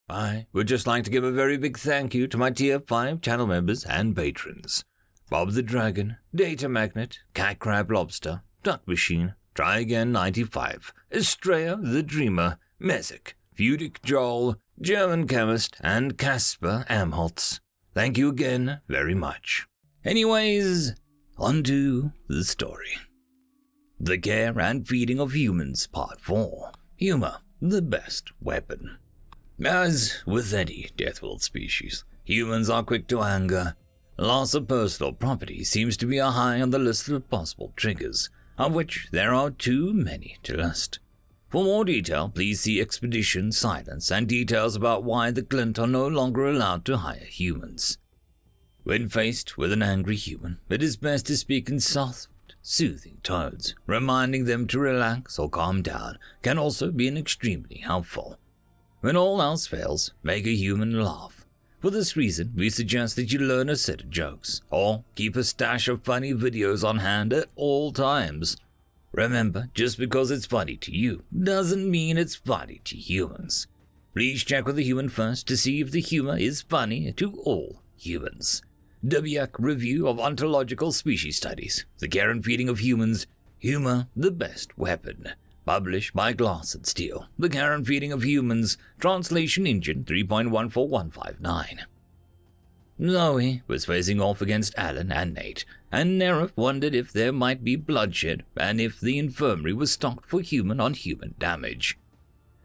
I would just like to give a very big thank you to my Tier 5 channel members and patrons. Bob the Dragon, Data Magnet, Cat Crab Lobster, Duck Machine, Try Again 95, Estrella the Dreamer, Mesic, Fudic Joel, German Chemist, and Casper Arnholtz. Thank you again very much. Anyways, on to the story. The Care and Feeding of Humans, Part 4. Humor, the best weapon. As with any Deathworld species, humans are quick to anger. Loss of personal property seems to be high on the list of possible triggers, of which there are too many to list. For more detail, please see Expedition Silence and details about why the Glint are no longer allowed to hire humans. When faced with an angry human, it is best to speak in soft, soothing tones. Reminding them to relax or calm down can also be extremely helpful. When all else fails, make a human laugh. For this reason, we suggest that you learn a set of jokes, or keep a stash of funny videos on hand at all times. Remember, just because it's funny to you doesn't mean it's funny to humans. Please check with the human first to see if the humor is funny to all humans. W.R.E. Review of Ontological Species Studies, The Care and Feeding of Humans, Humor, the Best Weapon. Published by Glass and Steel, The Care and Feeding of Humans, Translation Engine 3.14159. Zoe was facing off against Alan and Nate, and Nerif wondered if there might be bloodshed and if the infirmary was stocked for human-on-human damage.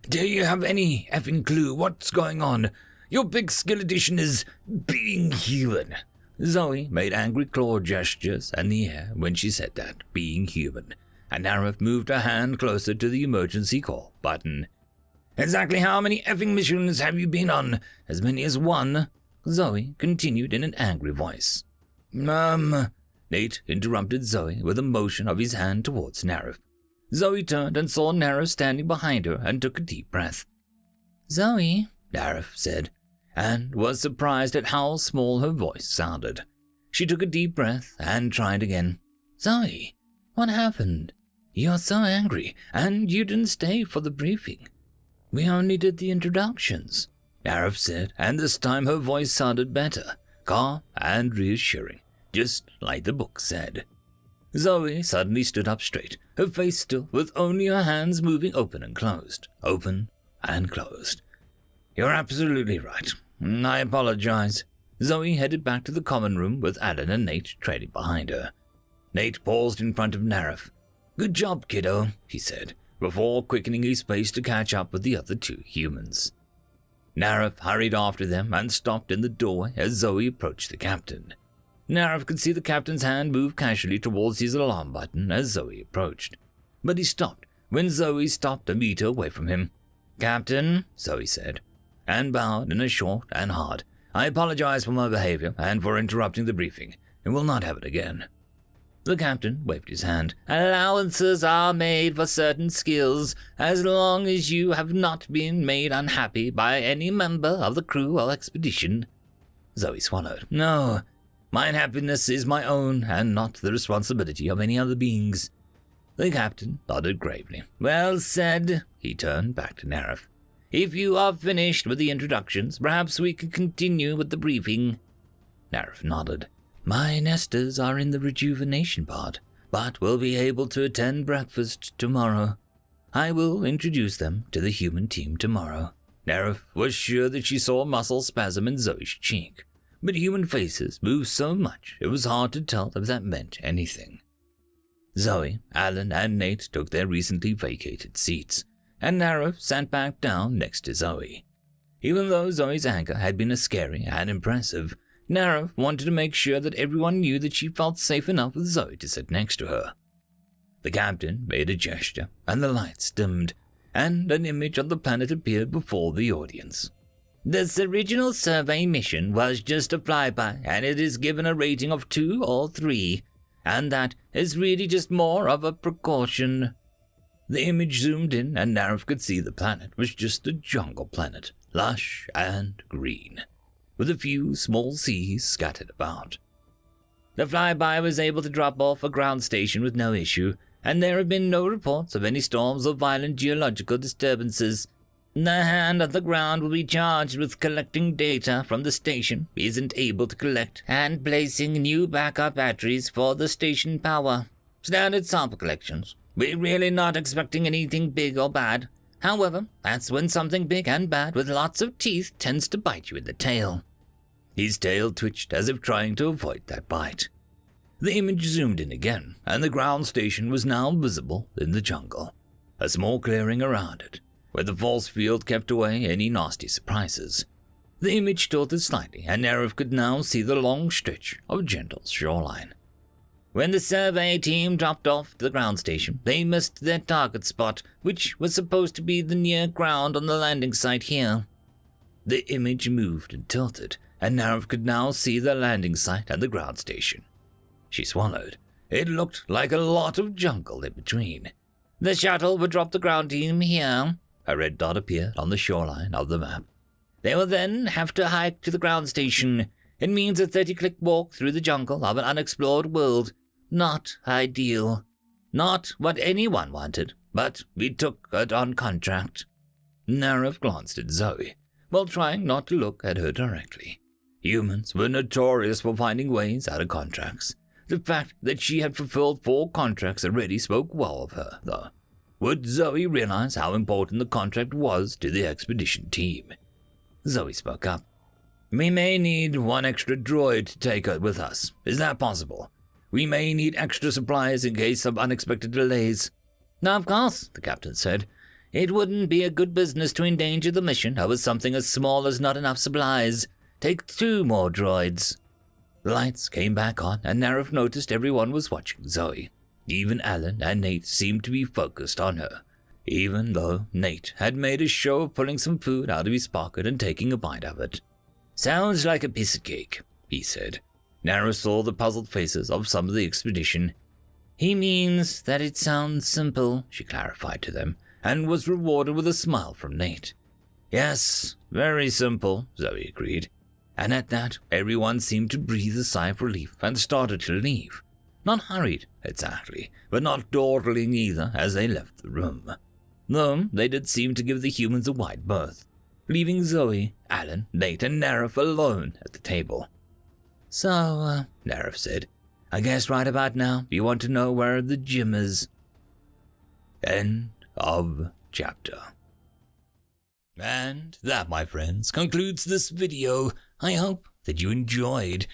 Do you have any effing clue what's going on? Your big skill addition is being human. Zoe made angry claw gestures in the air when she said that, being human, and Nerif moved her hand closer to the emergency call button. Exactly how many effing missions have you been on? As many as one? Zoe continued in an angry voice. Nate interrupted Zoe with a motion of his hand towards Nerif. Zoe turned and saw Nerif standing behind her and took a deep breath. Zoe, Nerif said, and was surprised at how small her voice sounded. She took a deep breath and tried again. Zoe, what happened? You're so angry, and you didn't stay for the briefing. We only did the introductions, Nerif said, and this time her voice sounded better, calm and reassuring, just like the book said. Zoe suddenly stood up straight, her face still, with only her hands moving open and closed, open and closed. You're absolutely right. I apologize. Zoe headed back to the common room with Alan and Nate trailing behind her. Nate paused in front of Nerif. Good job, kiddo, he said, before quickening his pace to catch up with the other two humans. Nerif hurried after them and stopped in the doorway as Zoe approached the captain. Nerif could see the captain's hand move casually towards his alarm button as Zoe approached. But he stopped when Zoe stopped a meter away from him. Captain, Zoe said, and bowed in a short and hard, I apologize for my behavior and for interrupting the briefing, and will not have it again. The captain waved his hand. Allowances are made for certain skills, as long as you have not been made unhappy by any member of the crew or expedition. Zoe swallowed. No, my unhappiness is my own and not the responsibility of any other beings. The captain nodded gravely. Well said. He turned back to Nerif. If you are finished with the introductions, perhaps we can continue with the briefing. Nerif nodded. My nesters are in the rejuvenation part, but will be able to attend breakfast tomorrow. I will introduce them to the human team tomorrow. Nerif was sure that she saw a muscle spasm in Zoe's cheek, but human faces moved so much it was hard to tell if that meant anything. Zoe, Alan, and Nate took their recently vacated seats, and Nerif sat back down next to Zoe. Even though Zoe's anger had been scary and impressive, Nerif wanted to make sure that everyone knew that she felt safe enough with Zoe to sit next to her. The captain made a gesture, and the lights dimmed, and an image of the planet appeared before the audience. This original survey mission was just a flyby, and it is given a rating of 2 or 3, and that is really just more of a precaution. The image zoomed in, and Nerif could see the planet was just a jungle planet, lush and green, with a few small seas scattered about. The flyby was able to drop off a ground station with no issue, and there have been no reports of any storms or violent geological disturbances. The hand on the ground will be charged with collecting data from the station isn't able to collect and placing new backup batteries for the station power. Standard sample collections. We're really not expecting anything big or bad. However, that's when something big and bad with lots of teeth tends to bite you in the tail. His tail twitched as if trying to avoid that bite. The image zoomed in again, and the ground station was now visible in the jungle. A small clearing around it, where the force field kept away any nasty surprises. The image tilted slightly, and Nerif could now see the long stretch of gentle shoreline. When the survey team dropped off the ground station, they missed their target spot, which was supposed to be the near ground on the landing site here. The image moved and tilted, and Nerif could now see the landing site and the ground station. She swallowed. It looked like a lot of jungle in between. The shuttle would drop the ground team here. A red dot appeared on the shoreline of the map. They will then have to hike to the ground station. It means a 30-click walk through the jungle of an unexplored world. Not ideal. Not what anyone wanted, but we took it on contract. Nerif glanced at Zoe, while trying not to look at her directly. Humans were notorious for finding ways out of contracts. The fact that she had fulfilled 4 contracts already spoke well of her, though. Would Zoe realize how important the contract was to the expedition team? Zoe spoke up. We may need 1 extra droid to take her with us. Is that possible? We may need extra supplies in case of unexpected delays. Now, of course, the captain said. It wouldn't be a good business to endanger the mission over something as small as not enough supplies. Take 2 more droids. The lights came back on, and Nerif noticed everyone was watching Zoe. Even Alan and Nate seemed to be focused on her, even though Nate had made a show of pulling some food out of his pocket and taking a bite of it. Sounds like a piece of cake, he said. Nerif saw the puzzled faces of some of the expedition. He means that it sounds simple, she clarified to them, and was rewarded with a smile from Nate. Yes, very simple, Zoe agreed. And at that, everyone seemed to breathe a sigh of relief and started to leave. Not hurried, exactly, but not dawdling either as they left the room. Though they did seem to give the humans a wide berth, leaving Zoe, Alan, Nate, and Nerif alone at the table. So, Nerif said, I guess right about now you want to know where the gym is. End of chapter. And that, my friends, concludes this video. I hope that you enjoyed.